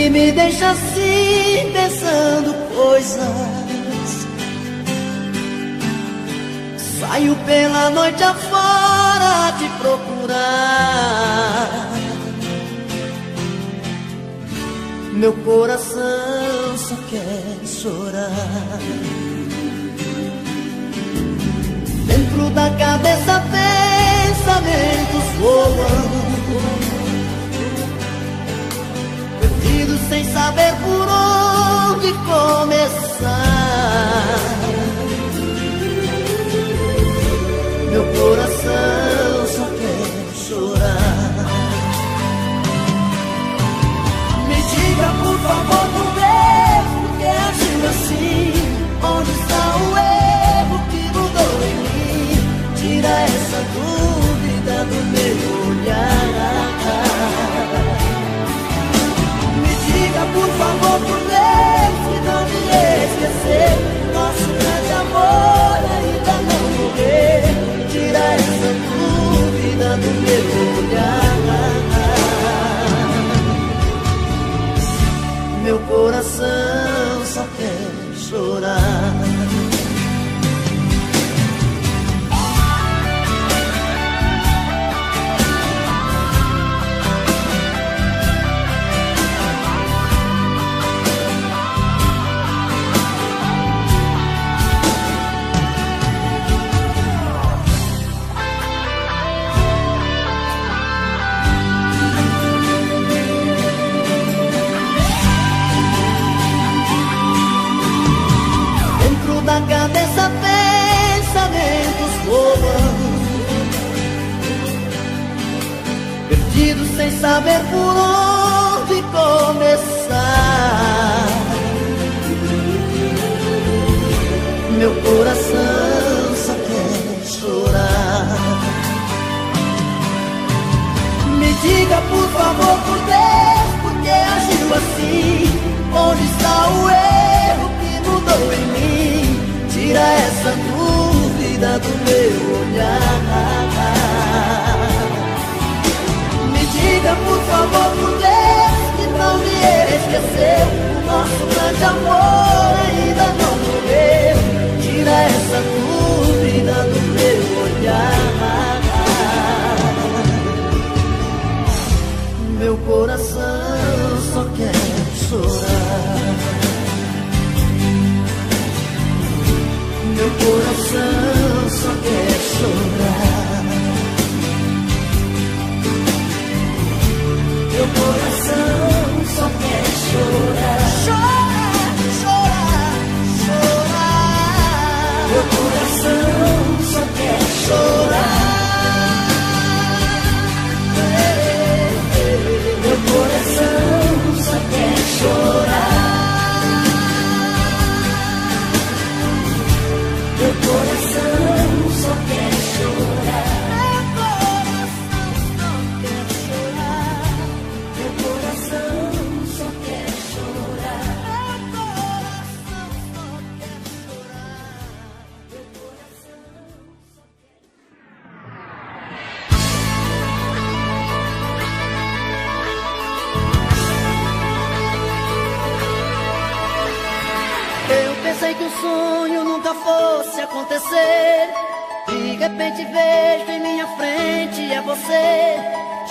que me deixa assim pensando coisas. Saio pela noite afora te procurar. Meu coração só quer chorar. Dentro da cabeça pensamentos voam, perdido sem saber por onde começar. Meu coração só quer chorar. Me diga por favor, por Deus, por que agiu assim? Onde está o erro que mudou em mim? Tira essa dúvida do meu olhar. Me diga por favor, por Deus, que não me esquecer. Nosso grande amor ainda não morreu. Tira essa dúvida do meu olhar. Meu coração só quer chorar. Da cabeça pensamentos voam, perdido sem saber por onde começar. Meu coração só quer chorar. Me diga por favor, por Deus, por que agiu assim? Onde está o erro que mudou em mim? Tira essa dúvida do meu olhar. Me diga por favor, por Deus, que não me esqueceu. O nosso grande amor ainda não morreu. Tira essa dúvida do meu olhar. Meu coração só quer chorar. Meu coração só quer chorar. Meu coração só quer chorar. Chorar, chorar, chorar. Meu coração só quer chorar. Meu coração só quer chorar. Meu coração só quer chorar. Meu coração só quer chorar. Meu coração só quer chorar. Meu coração só quer. Eu pensei que o sonho nunca fosse acontecer. De repente vejo em minha frente é você,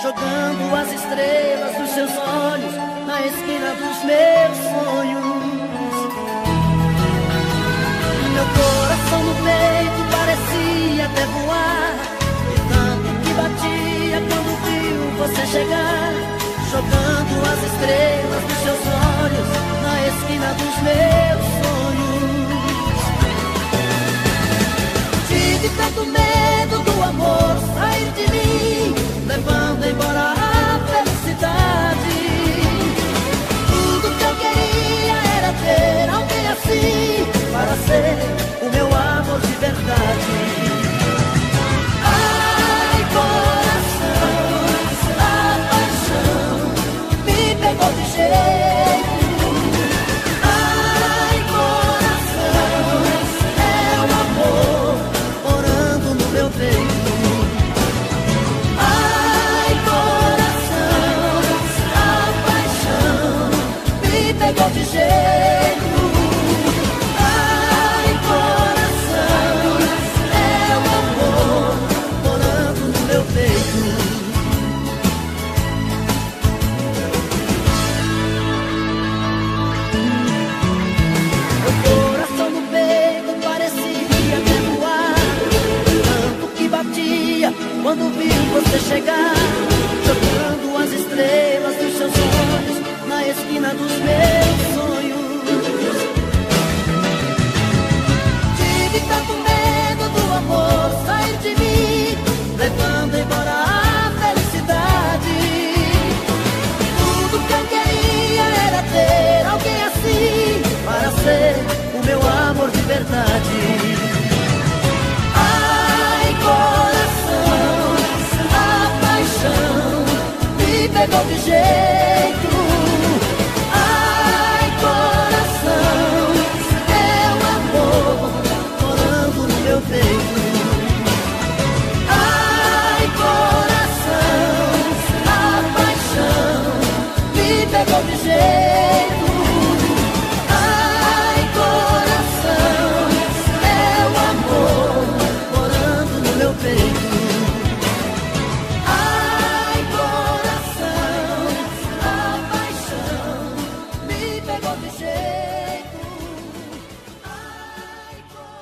jogando as estrelas dos seus olhos na esquina dos meus sonhos. Meu coração no peito parecia até voar, de tanto que batia quando viu você chegar, jogando as estrelas dos seus olhos na esquina dos meus sonhos. Tive tanto medo do amor sair de mim, levando embora a felicidade. Tudo que eu queria era ter alguém assim, para ser o meu amor de verdade. Ai, coração, a paixão me pegou de jeito. jeito. Ai, coração, é o amor morando no meu peito. Meu coração no peito parecia voar, tanto que batia quando vi você chegar, jogando as estrelas dos seus olhos na esquina dos meus sonhos. Tive tanto medo do amor sair de mim, levando embora a felicidade. Tudo que eu queria era ter alguém assim, para ser o meu amor de verdade. Ai, coração, a paixão me pegou de jeito. Ai, coração, meu amor morando no meu peito. Ai, coração, a paixão me pegou de jeito. Ai, coração, meu amor morando no meu peito. Ai, coração, a paixão me pegou de jeito. Ai, coração,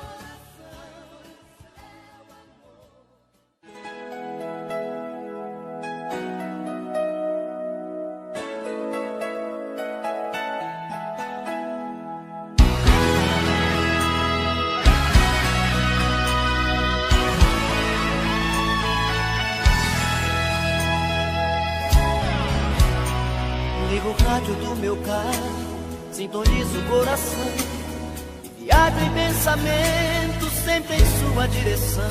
ligo o rádio do meu carro, sintonizo o coração e viajo em pensamento sempre em sua direção.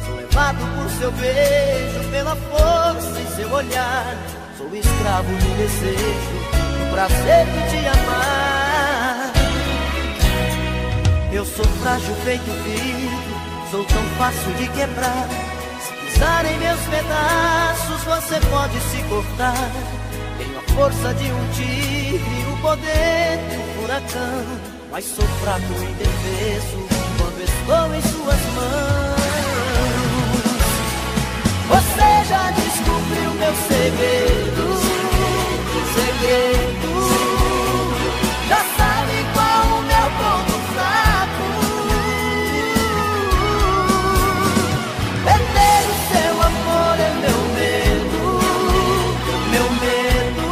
Sou levado por seu beijo, pela força em seu olhar. Sou escravo do desejo, do prazer de te amar. Eu sou frágil feito vidro, sou tão fácil de quebrar. Se pisar em meus pedaços, você pode se cortar. Tenho a força de um tigre, o poder de um furacão, mas sou fraco e indefeso quando estou em suas mãos. Você já descobriu meu segredo, segredo. Já sabe qual o meu ponto fraco. Perder o seu amor é meu medo, meu medo.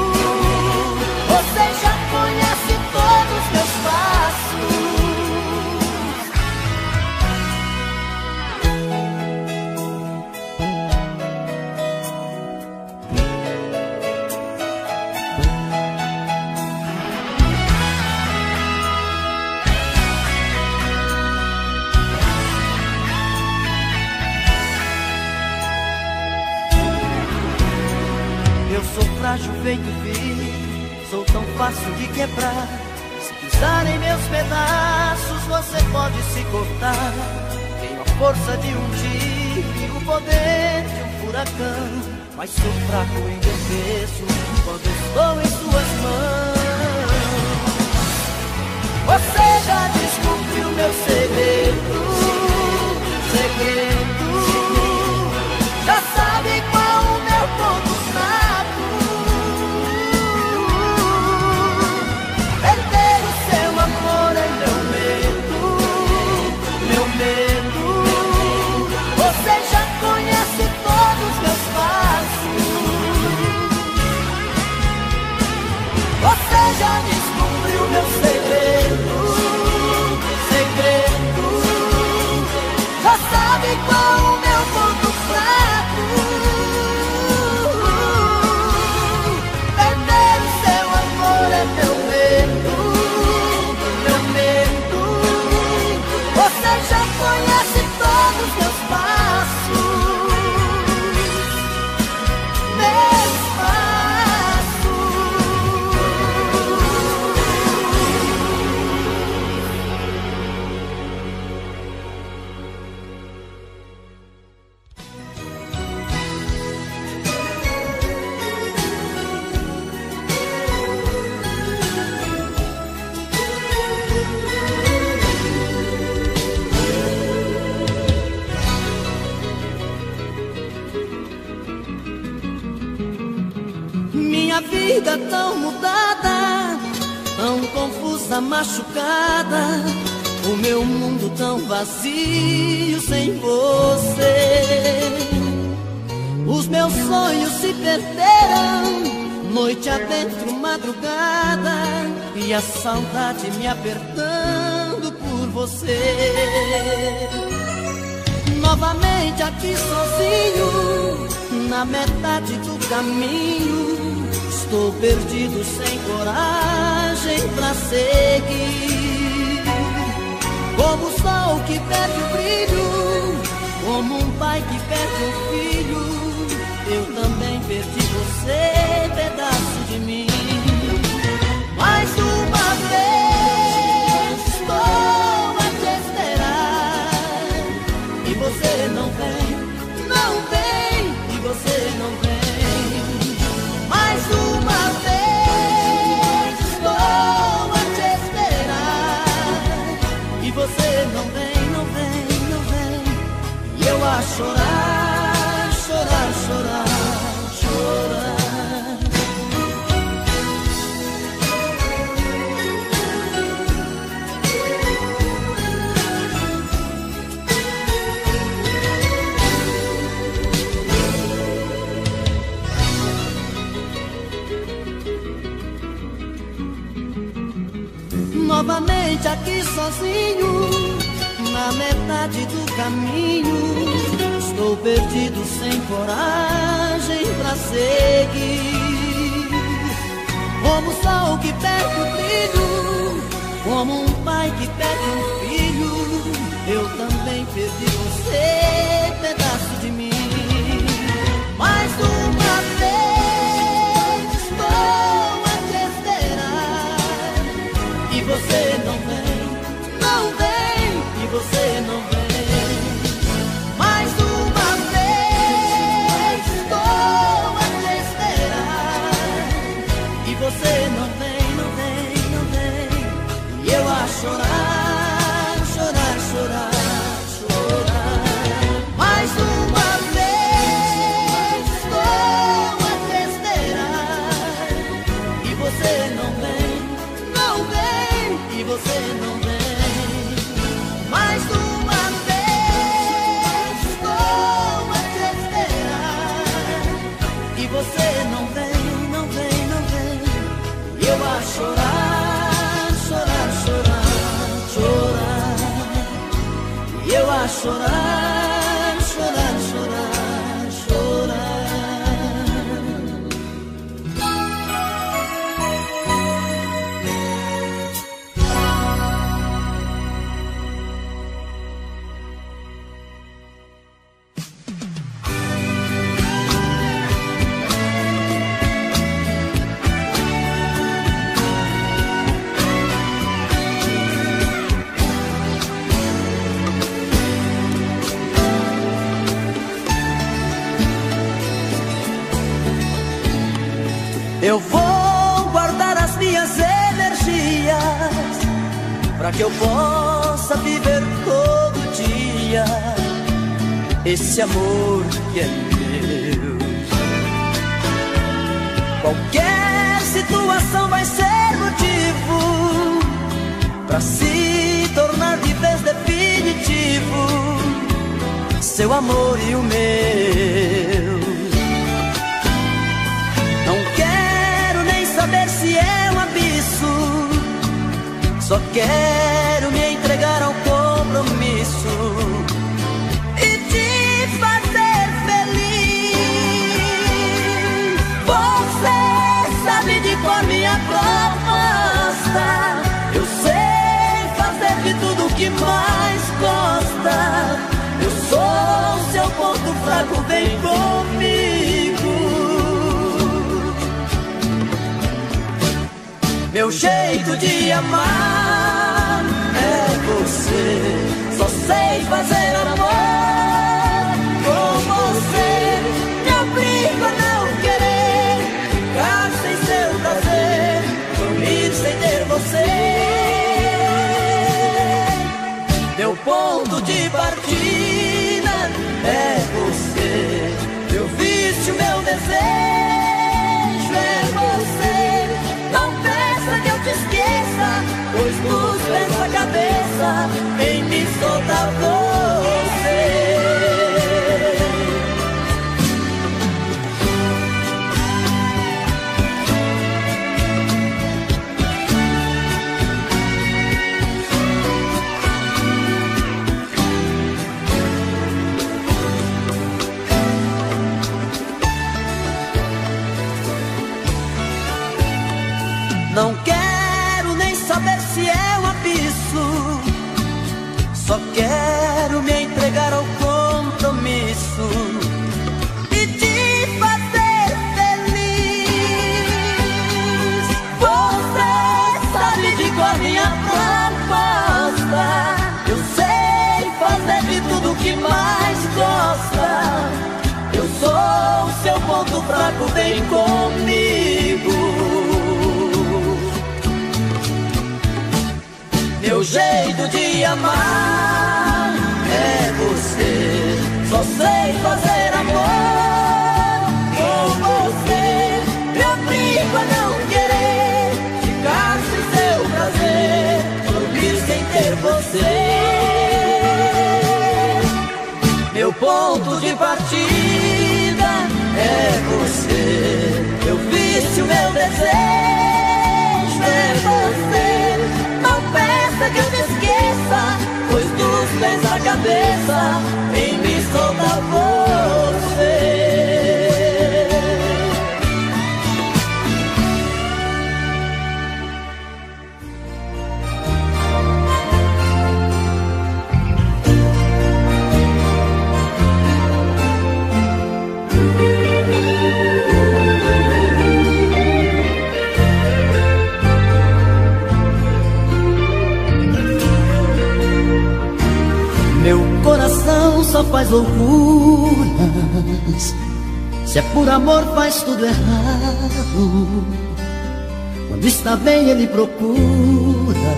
Você já conhece todos os meus passos. Eu sou frágil feito vidro, sou tão fácil de quebrar. Se pisar em meus pedaços, você pode se cortar. Tenho a força de um tigre, o poder de um furacão, mas sou fraco e indefeso quando estou em suas mãos. Você já descobriu meu segredo, segredo. Já sabe qual o meu ponto fraco. Perder o seu amor é meu medo, meu medo. Você já conhece todos os meus passos. Você vida tão mudada, tão confusa, machucada, o meu mundo tão vazio sem você. Os meus sonhos se perderam, noite adentro, madrugada, e a saudade me apertando por você. Novamente aqui sozinho, na metade do caminho, estou perdido sem coragem pra seguir. Como o sol que perde o brilho, como um pai que perde um filho, eu também perdi você, pedaço de mim. Mais uma vez estou a te esperar, e você não vem, não vem, e você não vem. Mais uma vez estou a te esperar, e você não vem, não vem, não vem. E eu a chorar, chorar, chorar, chorar. Novamente aqui sozinho, na metade do caminho, estou perdido sem coragem pra seguir. Como o sol que perde o brilho, como um pai que perde um filho, eu também perdi você, pedaço de mim. Mais uma vez estou a te esperar, e você não vem, não vem, e você não vem. Mais uma vez estou a te esperar, e você não vem, não vem, não vem. E eu a chorar, chorar, chorar, chorar. Mais uma vez estou a te esperar, e você não vem, não vem, e você não vem. Mais uma vez estou a te esperar, e você não vem, não vem, não vem. E eu a chorar, chorar, chorar, chorar. E eu a chorar, chorar, chorar, chorar. Eu vou guardar as minhas energias para que eu possa viver todo dia esse amor que é meu. Qualquer situação vai ser motivo para se tornar de vez definitivo seu amor e o meu. Saber se é um abismo, só quero me entregar ao compromisso e te fazer feliz. Você sabe de cor minha proposta, eu sei fazer de tudo que mais gosta. Eu sou seu ponto fraco, vem comigo. Meu jeito de amar é você, só sei fazer amor com você. Me obrigo a não querer ficar sem seu prazer, dormir sem ter você. Meu ponto de partida é você, meu vício, meu desejo é você. pois dos pés à cabeça em me soltar você. Não quero nem saber se é um abismo, só quero me entregar ao compromisso e te fazer feliz. Você sabe de qual minha proposta, eu sei fazer de tudo que mais gosta. Eu sou o seu ponto fraco, vem comigo. Meu jeito de amar é você, só sei fazer amor com você. Me obrigo a não querer ficar sem seu prazer, dormir sem ter você. Meu ponto de partida é você, meu vício, meu desejo é você. Que eu te esqueça, pois dos pés à cabeça em me soltar você. Meu coração só faz loucuras, se é por amor faz tudo errado. Quando está bem ele procura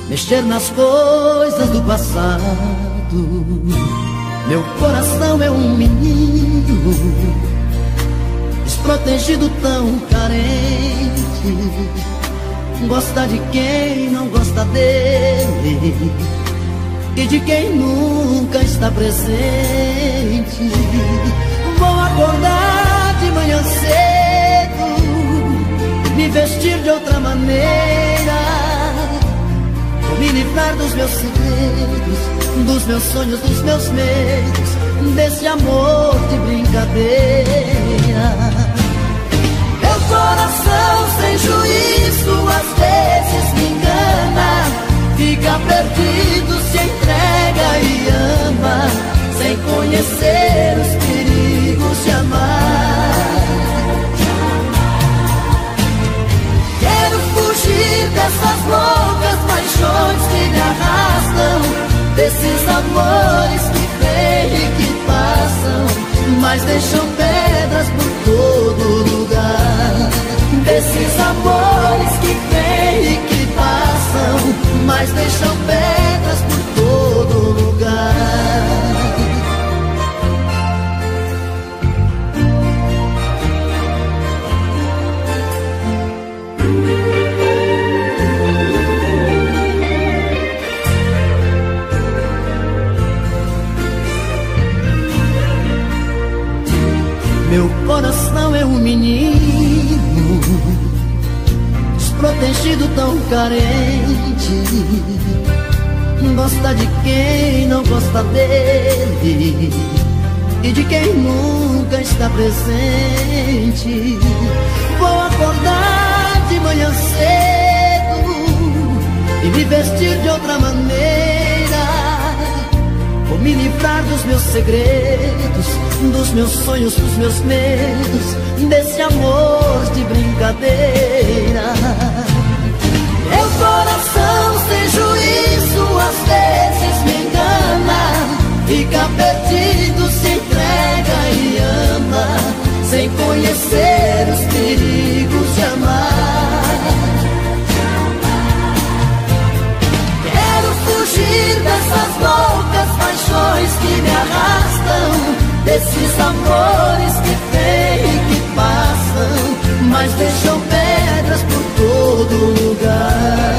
mexer nas coisas do passado. Meu coração é um menino desprotegido, tão carente, gosta de quem não gosta dele e de quem nunca está presente. Vou acordar de manhã cedo, me vestir de outra maneira, vou me livrar dos meus segredos, dos meus sonhos, dos meus medos, desse amor de brincadeira. Meu coração sem juízo às vezes me engana, fica perdido, se entrega e ama, sem conhecer os perigos de amar. Quero fugir dessas loucas paixões que me arrastam, desses amores que vêm e que passam, mas deixam pedras por todo lugar. Desses amores que vêm e que passam, mas deixam pedras por todo lugar. Meu coração é um menino desprotegido, tão carente, gosta de quem não gosta dele e de quem nunca está presente. Vou acordar de manhã cedo e me vestir de outra maneira, vou me livrar dos meus segredos, dos meus sonhos, dos meus medos, desse amor de brincadeira. Meu coração sem juízo às vezes me engana, fica perdido, se entrega e ama, sem conhecer os perigos de amar. Quero fugir dessas loucas paixões que me arrastam, desses amores que vêm e que passam, mas deixam pedras por todo lugar.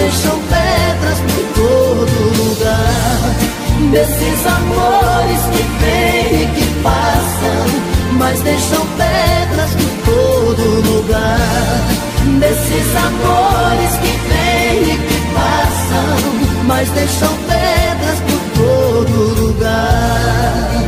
deixam pedras por todo lugar. Desses amores que vêm e que passam, mas deixam pedras por todo lugar. Desses amores que vêm e que passam, mas deixam pedras por todo lugar.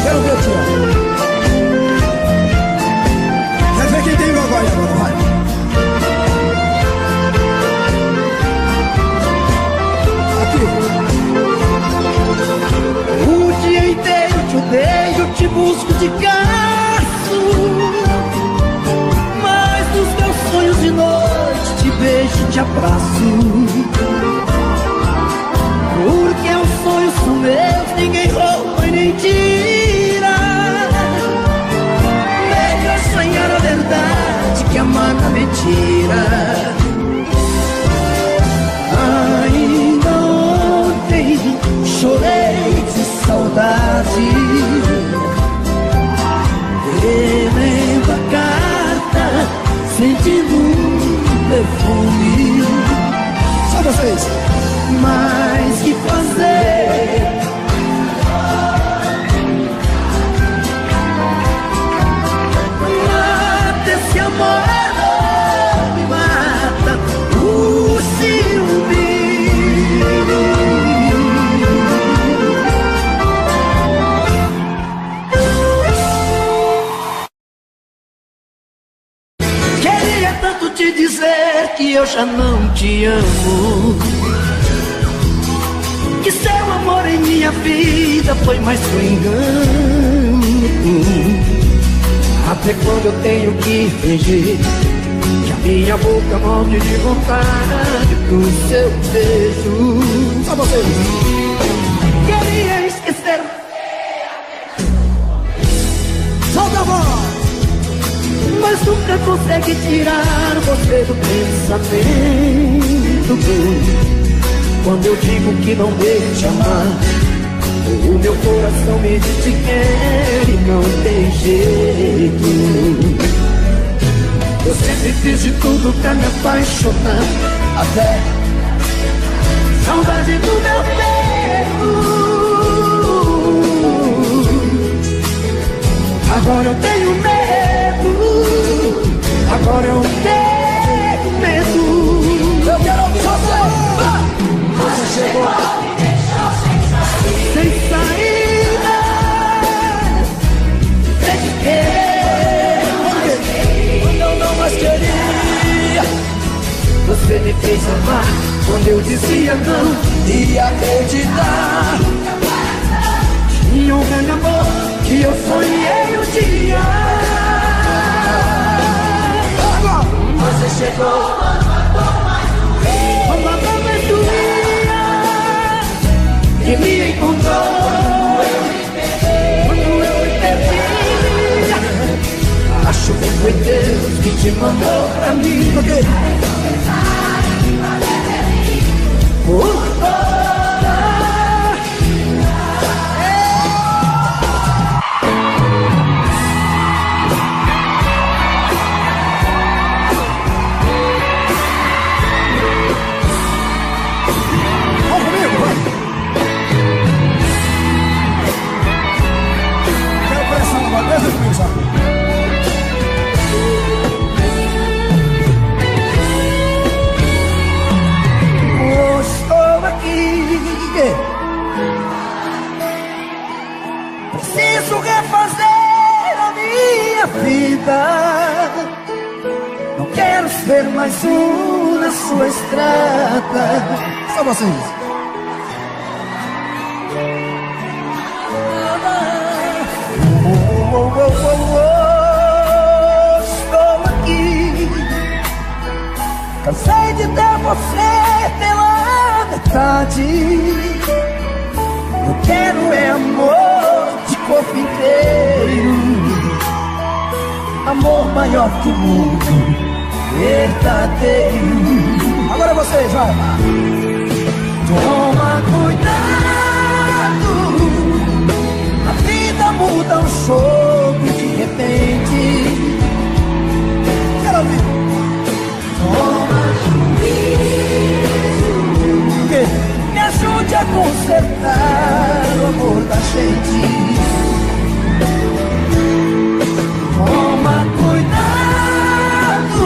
Quero ver, tia. Quer ver quem tem vergonha agora, vai. te abraço, porque os sonhos são meus, ninguém rouba e nem tira. Melhor sonhar a verdade que amar na mentira. Ainda ontem chorei de saudade, relendo a carta, sentindo um perfume. Só vocês. Mas que fazer? Mata esse amor, me mata o ciúme. Queria tanto te dizer que eu já não te amo, que seu amor em minha vida foi mais que um engano. Até quando eu tenho que fingir que a minha boca morre de vontade pro seu beijo. Só vocês. Queria esquecer, Solta a voz. mas nunca consegue tirar você do pensamento. Quando eu digo que não devo te amar, o meu coração me diz que quer e não tem jeito. Eu sempre fiz de tudo pra me apaixonar, até saudade do meu peito. Agora eu tenho medo, agora eu tenho medo. Eu quero ouvir você. Você chegou sem saída, sem querer. quando eu não mais queria. Você me fez amar quando eu dizia não E acreditar. Tinha um grande amor que eu sonhei um dia. Agora. Você chegou uma aventura que me encontrou quando eu me perdi. Acho que foi Deus que te mandou pra mim. Ok. Por toda Vamos comigo, vai. Quero pressão agora, deixa comigo, sabe? estou aqui, preciso refazer a minha vida. Não quero ser mais um na sua estrada. Só vocês. Estou aqui, cansei de ter você pela metade. Eu quero é amor de corpo inteiro, amor maior que o mundo, verdadeiro. Agora vocês, vai. Toma cuidado, a vida muda um jogo de repente. Quero ouvir. Toma juízo, me ajude a consertar o amor da gente. Toma cuidado,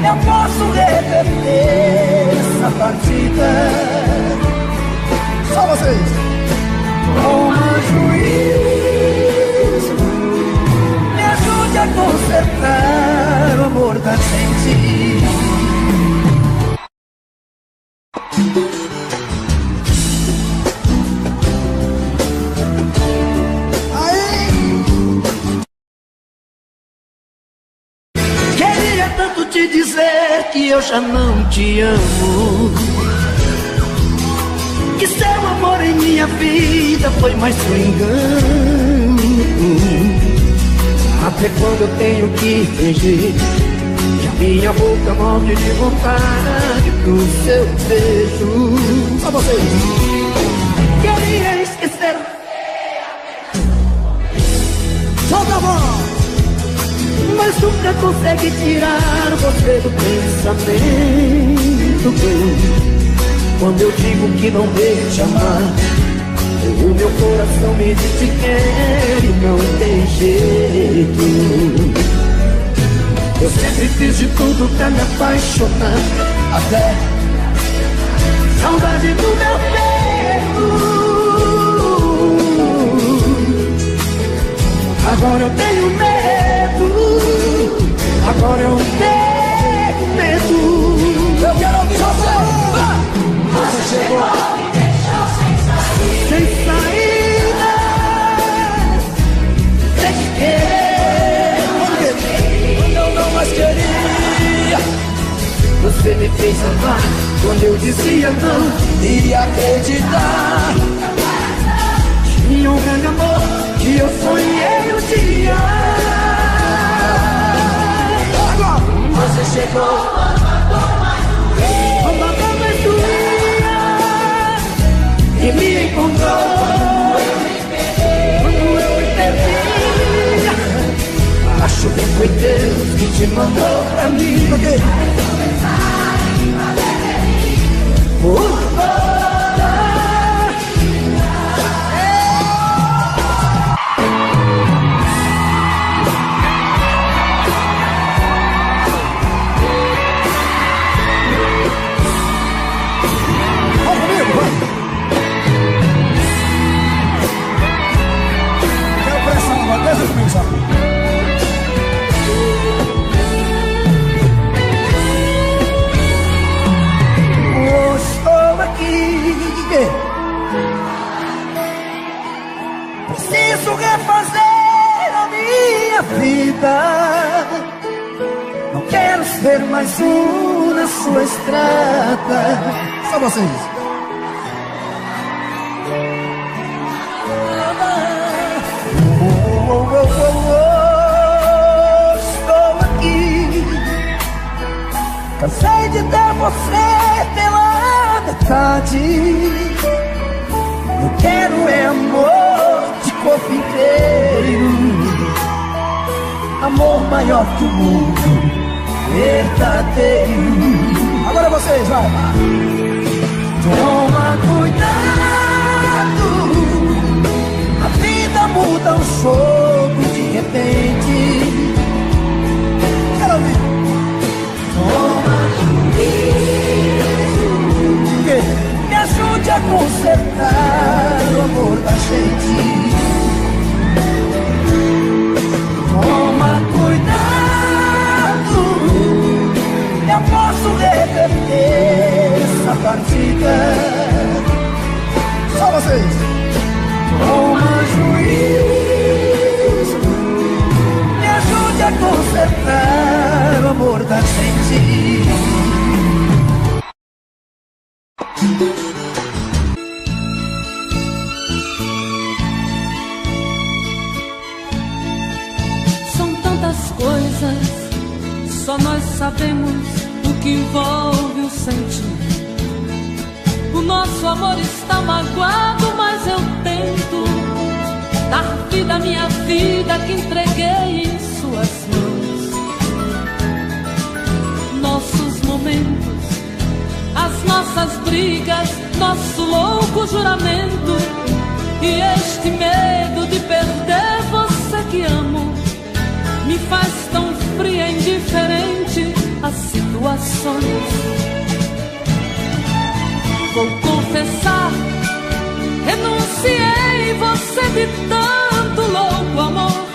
eu posso reverter essa partida. Só vocês. Toma juízo, me ajude a consertar o amor da gente. Aí. Queria queria tanto te dizer que eu já não te amo, que seu amor em minha vida foi mais um engano. Até quando eu tenho que fingir que a minha boca morre de vontade pro seu beijo. Só vocês. Queria esquecer. Solta a voz. Mas nunca consegue tirar você do pensamento. Quando eu digo que não devo te amar, o meu coração me diz que quer e não tem jeito. Eu sempre fiz de tudo pra me apaixonar, Até saudade do meu peito. Agora eu tenho medo, agora eu tenho medo. eu quero ouvir você. Você chegou. Sem saída, sem querer. Quando eu não mais queria, Você me fez amar quando eu dizia não. e acreditar. Tinha um grande amor que eu sonhei um dia. Agora você chegou. Uma dama doía e me encontrou. Quando eu me perdi, acho que foi Deus que te mandou pra mim. Ok. Vamos comigo, vai. Quero pressão agora, deixa comigo só. Estou aqui, preciso refazer a minha vida. Não quero ser mais um na sua estrada. Só vocês. Estou aqui, cansei de dar você pela metade. Eu quero é amor de corpo inteiro, amor maior que o mundo, verdadeiro. Agora vocês, vai. Toma cuidado, a vida muda um jogo de repente. Quero ouvir. Toma cuidado, me ajude a consertar o amor da gente. Toma cuidado, eu posso reverter essa partida. Só vocês. Toma juízo, me ajude a consertar o amor da gente. São tantas coisas, só nós sabemos o que envolve o sentir. O nosso amor está magoado, mas eu tento dar vida à minha vida que entreguei em suas mãos. Nossos momentos, as nossas brigas, nosso louco juramento e este medo de perder você que amo me faz tão fria e indiferente às situações. Vou confessar, renunciei você de tanto louco amor.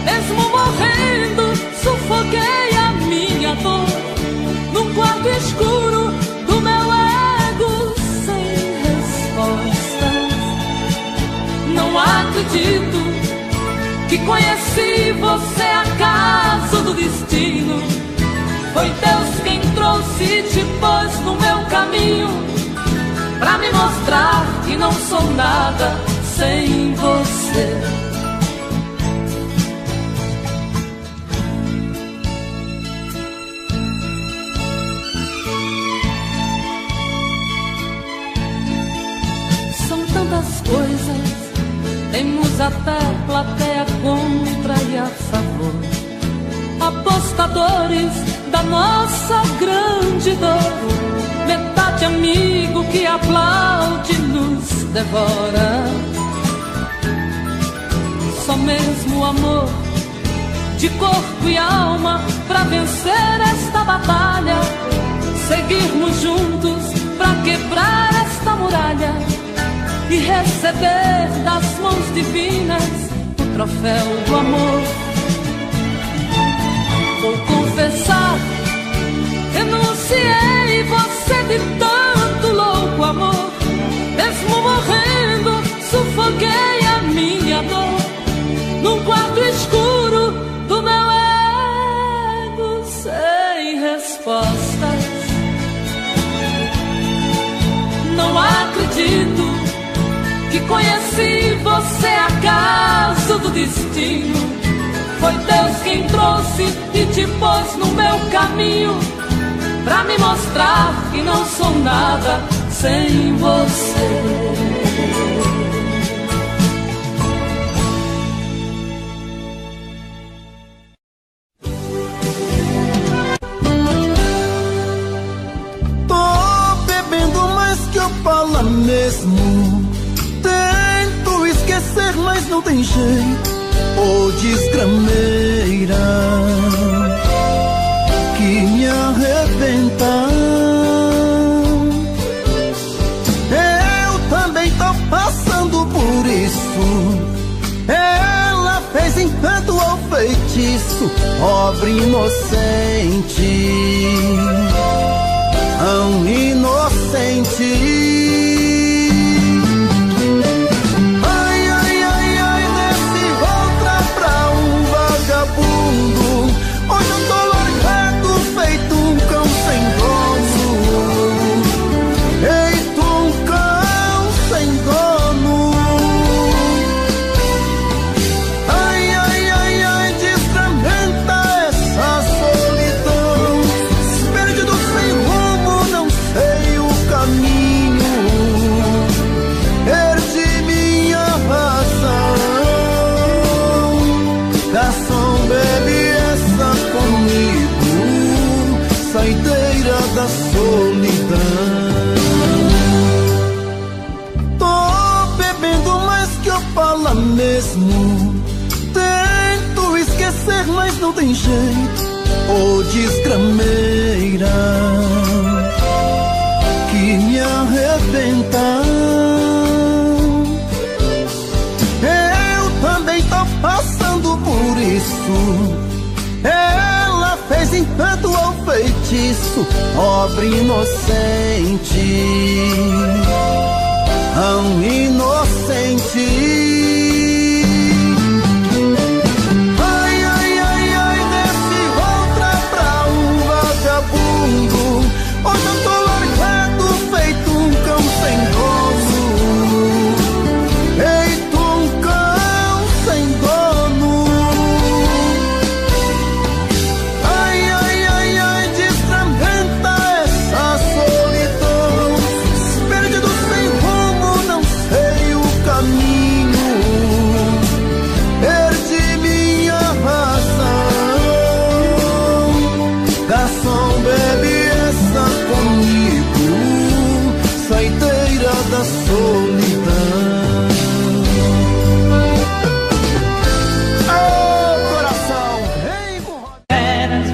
Mesmo morrendo, sufoquei a minha dor num quarto escuro do meu ego sem respostas. Não acredito que conheci você acaso do destino. Foi Deus quem trouxe e te pôs no meu caminho, pra me mostrar que não sou nada sem você. São tantas coisas, temos até plateia contra e a favor, apostadores da nossa grande dor, metade amigo que aplaude nos devora. Só mesmo amor de corpo e alma pra vencer esta batalha, seguirmos juntos pra quebrar esta muralha e receber das mãos divinas o troféu do amor. Vou confessar, renunciei você de tanto louco amor. Mesmo morrendo, sufoquei a minha dor num quarto escuro do meu ego sem respostas. Não acredito que conheci você acaso do destino. Foi Deus quem trouxe e te pôs no meu caminho, pra me mostrar que não sou nada sem você. Tô bebendo mais que eu falo mesmo. Tento esquecer, mas não tem jeito. Ô desgrameira que me arrebenta. Eu também tô passando por isso. Ela fez encanto ou feitiço, pobre inocente, tão inocente. Hoje eu tô largado, feito um cão sem dono. Feito um cão sem dono. Ai, ai, ai, ai, desgramenta essa solidão. Perdido sem rumo, não sei o caminho. Perdi minha razão. Garçom, bebe comigo, saideira da solidão. Tô bebendo mais que eu falo mesmo. Tento esquecer, mas não tem jeito. Ô desgrameira que me arrebenta. Eu também tô passando por isso. Ela fez encanto ou feitiço, pobre inocente, tão inocente. Ai, ai, ai, ai, desce outra pra um vagabundo. Hoje eu tô largado, feito um cão sem dono. Feito um cão sem dono. Da solidão. Oh, coração,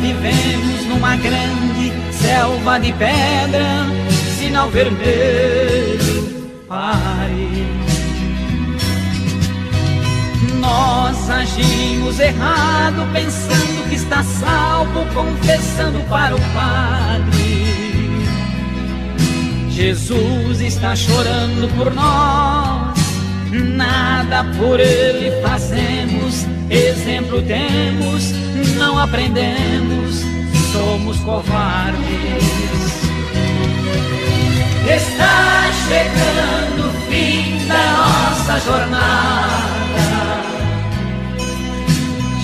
vivemos numa grande selva de pedra, sinal vermelho, pare. Nós agimos errado, pensando que está salvo, confessando para o Padre. Jesus está chorando por nós, nada por Ele fazemos. Exemplo temos, não aprendemos, somos covardes. Está chegando o fim da nossa jornada.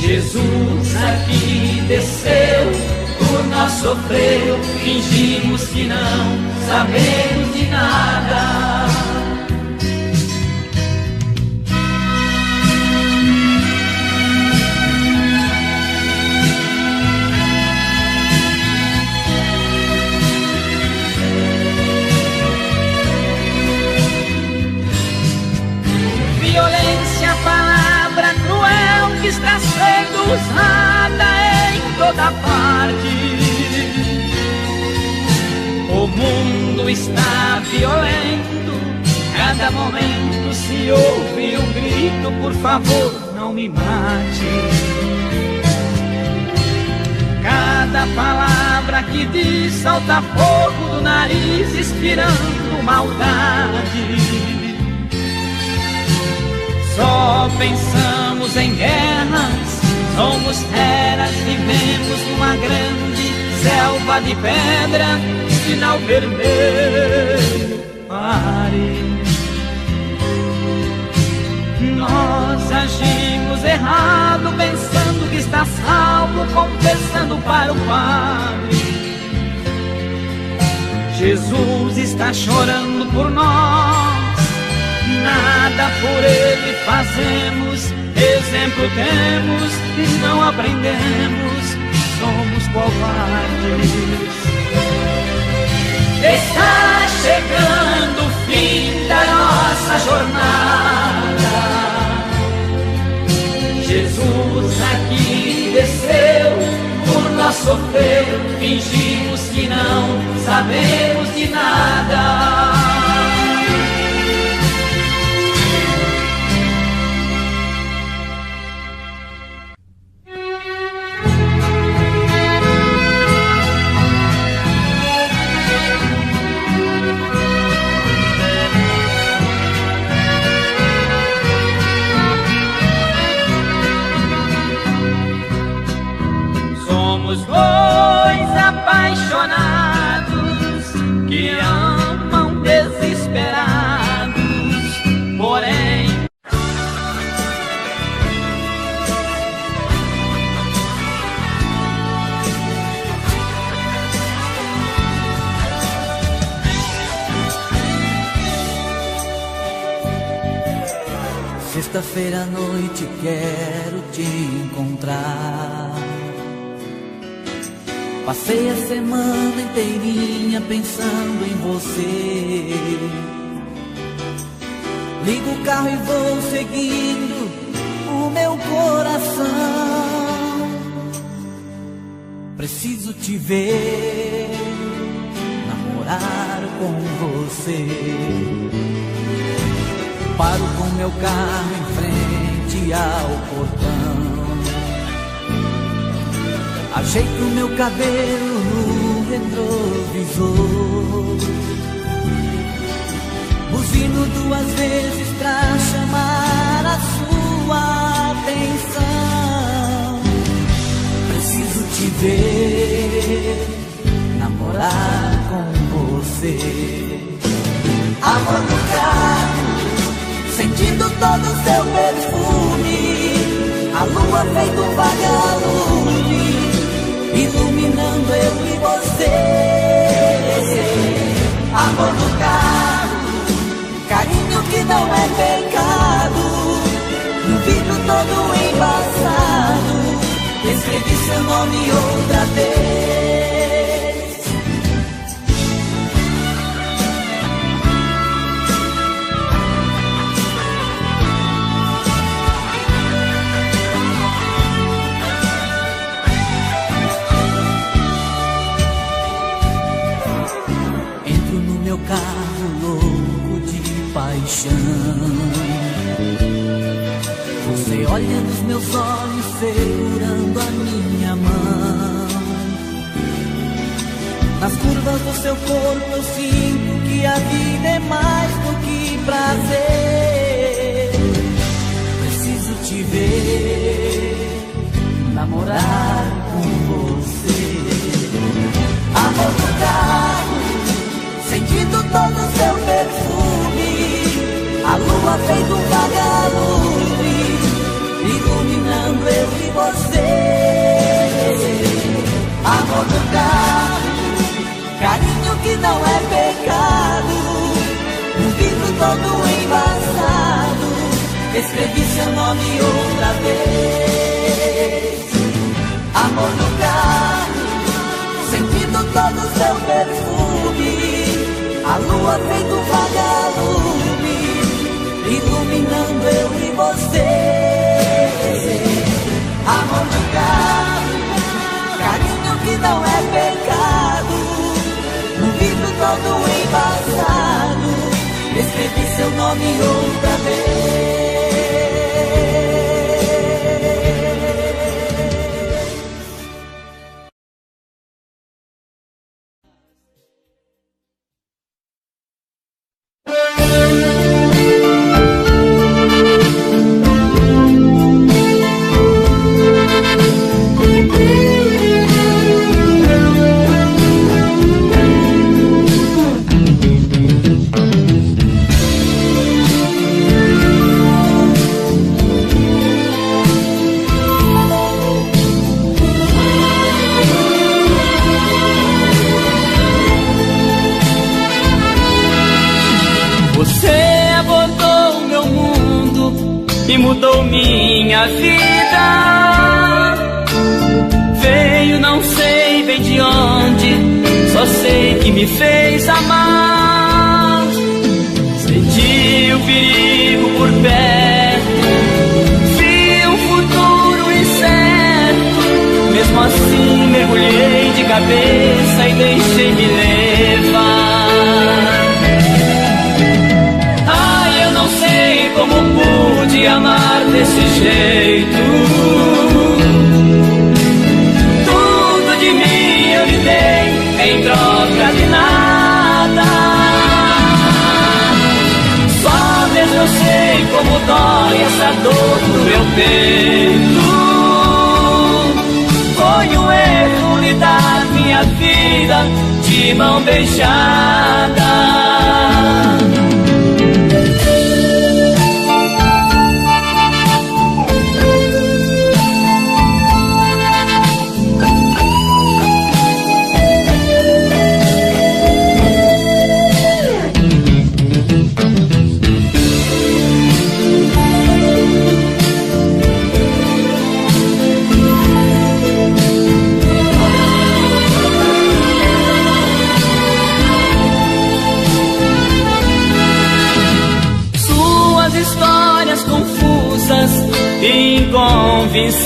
Jesus aqui desceu, por nós sofreu, fingimos que não sabemos de nada. Violência, palavra cruel que está sendo usada em toda parte. O mundo está violento, cada momento se ouve um grito: por favor, não me mate. Cada palavra que diz salta fogo do nariz, inspirando maldade. Só pensamos em guerras, somos feras, vivemos numa grande selva de pedra, sinal vermelho, pare. Nós agimos errado, pensando que está salvo, confessando para o Padre. Jesus está chorando por nós, nada por ele fazemos, exemplo temos e não aprendemos, somos covardes. Está chegando o fim da nossa jornada. Jesus aqui desceu, por nós sofreu, fingimos que não sabemos de nada. Dois apaixonados que amam desesperados, porém sexta-feira à noite quero te encontrar. Passei a semana inteirinha pensando em você. Ligo o carro e vou seguindo o meu coração. Preciso te ver, namorar com você. Paro com meu carro em frente ao portão. Ajeito meu cabelo no retrovisor. Buzino duas vezes pra chamar a sua atenção. Preciso te ver, namorar com você. Amor no carro, sentindo todo o seu perfume. A lua feito um vagalume, iluminando eu e você. Amor no carro, carinho que não é pecado. No vidro todo embaçado, escrevi seu nome outra vez. Carro louco de paixão. Você olha nos meus olhos, segurando a minha mão. Nas curvas do seu corpo eu sinto que a vida é mais do que prazer. Preciso te ver, namorar com você. não é pecado. Um vidro todo embaçado, escrevi seu nome outra vez. Amor no carro, sentindo todo o seu perfume, a lua feito vagalume, iluminando eu e você. Amor no carro, carinho que não é pecado. Um vidro todo embaçado, escrevi seu nome outra vez. E mudou minha vida. Veio não sei bem de onde, só sei que me fez amar. Senti o perigo por perto, vi um futuro incerto. Mesmo assim mergulhei de cabeça e deixei me levar. Como pude amar desse jeito? Tudo de mim eu lhe dei em troca de nada. Só mesmo eu sei como dói essa dor no meu peito. Foi um erro lhe dar minha vida de mão beijada. Inconvincentes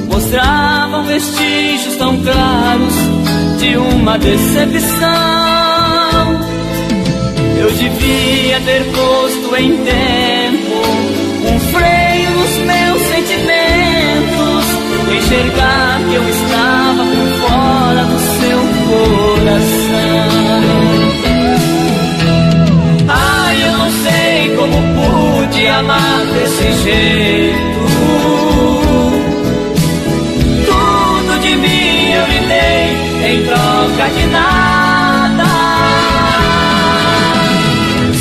mostravam vestígios tão claros de uma decepção. Eu devia ter posto em tempo um freio nos meus sentimentos, enxergar que eu estava por fora do seu coração. Eu não sei como pude amar desse jeito. Tudo de mim eu lhe dei em troca de nada.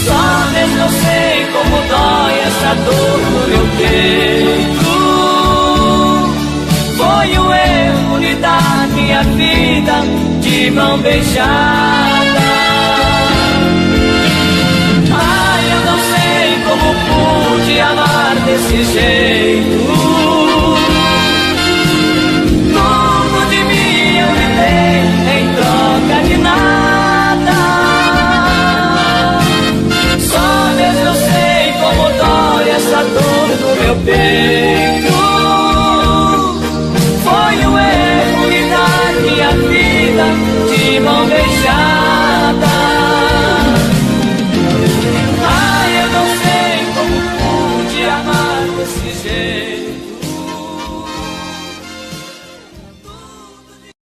Só mesmo eu sei como dói essa dor no meu peito. Foi um erro lhe dar minha vida de mão beijada. Como pude amar desse jeito?